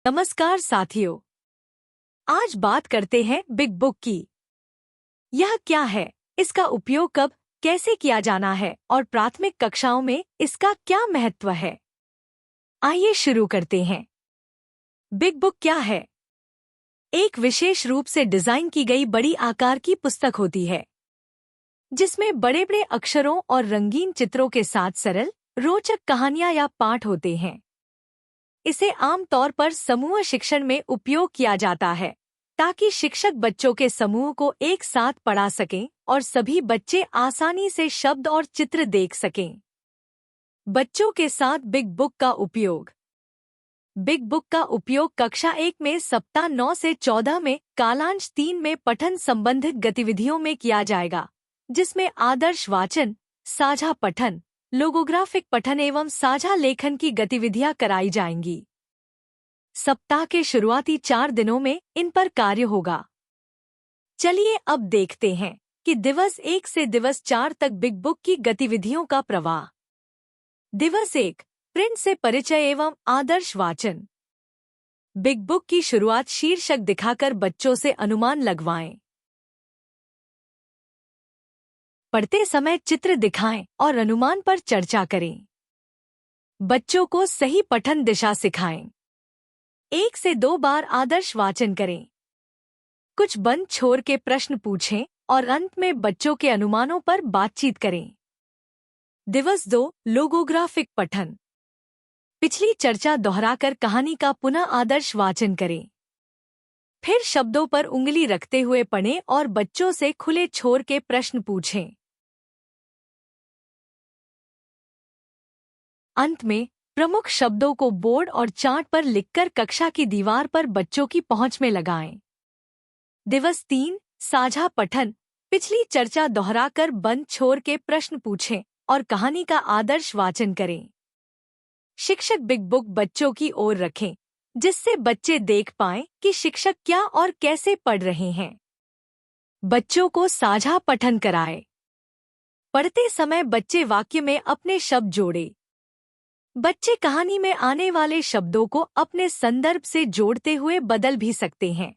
नमस्कार साथियों, आज बात करते हैं बिग बुक की। यह क्या है, इसका उपयोग कब कैसे किया जाना है और प्राथमिक कक्षाओं में इसका क्या महत्व है। आइए शुरू करते हैं। बिग बुक क्या है? एक विशेष रूप से डिजाइन की गई बड़ी आकार की पुस्तक होती है जिसमें बड़े बड़े अक्षरों और रंगीन चित्रों के साथ सरल रोचक कहानियां या पाठ होते हैं। इसे आमतौर पर समूह शिक्षण में उपयोग किया जाता है ताकि शिक्षक बच्चों के समूह को एक साथ पढ़ा सकें और सभी बच्चे आसानी से शब्द और चित्र देख सकें। बच्चों के साथ बिग बुक का उपयोग। बिग बुक का उपयोग कक्षा 1 में सप्ताह 9 से 14 में कालांश 3 में पठन संबंधित गतिविधियों में किया जाएगा, जिसमें आदर्श वाचन, साझा पठन, लोगोग्राफिक पठन एवं साझा लेखन की गतिविधियां कराई जाएंगी। सप्ताह के शुरुआती 4 दिनों में इन पर कार्य होगा। चलिए अब देखते हैं कि दिवस 1 से दिवस 4 तक बिग बुक की गतिविधियों का प्रवाह। दिवस 1, प्रिंट से परिचय एवं आदर्श वाचन। बिग बुक की शुरुआत शीर्षक दिखाकर बच्चों से अनुमान लगवाएं। पढ़ते समय चित्र दिखाएं और अनुमान पर चर्चा करें। बच्चों को सही पठन दिशा सिखाएं। 1 से 2 बार आदर्श वाचन करें। कुछ बंद छोर के प्रश्न पूछें और अंत में बच्चों के अनुमानों पर बातचीत करें। दिवस 2, लोगोग्राफिक पठन। पिछली चर्चा दोहराकर कहानी का पुनः आदर्श वाचन करें। फिर शब्दों पर उंगली रखते हुए पढ़ें और बच्चों से खुले छोर के प्रश्न पूछें। अंत में प्रमुख शब्दों को बोर्ड और चार्ट पर लिखकर कक्षा की दीवार पर बच्चों की पहुंच में लगाएं। दिवस 3, साझा पठन। पिछली चर्चा दोहराकर बंद छोर के प्रश्न पूछें और कहानी का आदर्श वाचन करें। शिक्षक बिग बुक बच्चों की ओर रखें, जिससे बच्चे देख पाएं कि शिक्षक क्या और कैसे पढ़ रहे हैं। बच्चों को साझा पठन कराएं। पढ़ते समय बच्चे वाक्य में अपने शब्द जोड़ें। बच्चे कहानी में आने वाले शब्दों को अपने संदर्भ से जोड़ते हुए बदल भी सकते हैं।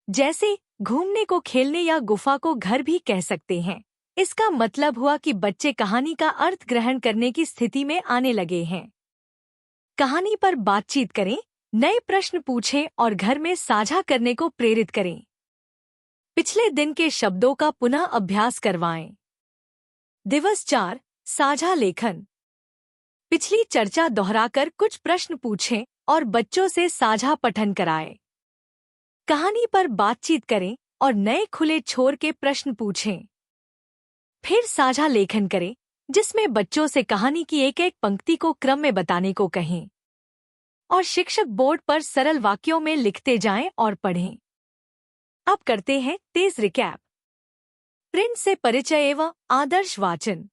जैसे घूमने को खेलने या गुफा को घर भी कह सकते हैं। इसका मतलब हुआ कि बच्चे कहानी का अर्थ ग्रहण करने की स्थिति में आने लगे हैं। कहानी पर बातचीत करें, नए प्रश्न पूछें और घर में साझा करने को प्रेरित करें। पिछले दिन के शब्दों का पुनः अभ्यास करवाएं। दिवस 4, साझा लेखन। पिछली चर्चा दोहराकर कुछ प्रश्न पूछें और बच्चों से साझा पठन कराएं। कहानी पर बातचीत करें और नए खुले छोर के प्रश्न पूछें। फिर साझा लेखन करें, जिसमें बच्चों से कहानी की एक एक पंक्ति को क्रम में बताने को कहें और शिक्षक बोर्ड पर सरल वाक्यों में लिखते जाएं और पढ़ें। अब करते हैं तेज रिकैप। प्रिंट से परिचय एवं आदर्श वाचन,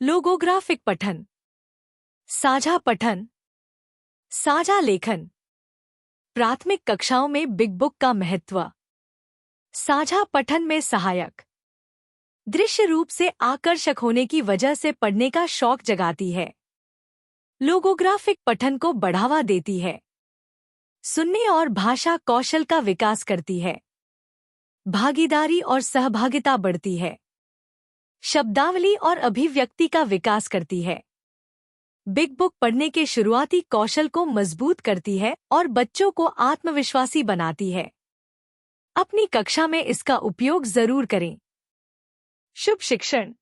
लोगोग्राफिक पठन, साझा पठन, साझा लेखन। प्राथमिक कक्षाओं में बिग बुक का महत्व। साझा पठन में सहायक। दृश्य रूप से आकर्षक होने की वजह से पढ़ने का शौक जगाती है। लोगोग्राफिक पठन को बढ़ावा देती है। सुनने और भाषा कौशल का विकास करती है। भागीदारी और सहभागिता बढ़ती है। शब्दावली और अभिव्यक्ति का विकास करती है। बिग बुक पढ़ने के शुरुआती कौशल को मजबूत करती है और बच्चों को आत्मविश्वासी बनाती है। अपनी कक्षा में इसका उपयोग जरूर करें। शुभ शिक्षण।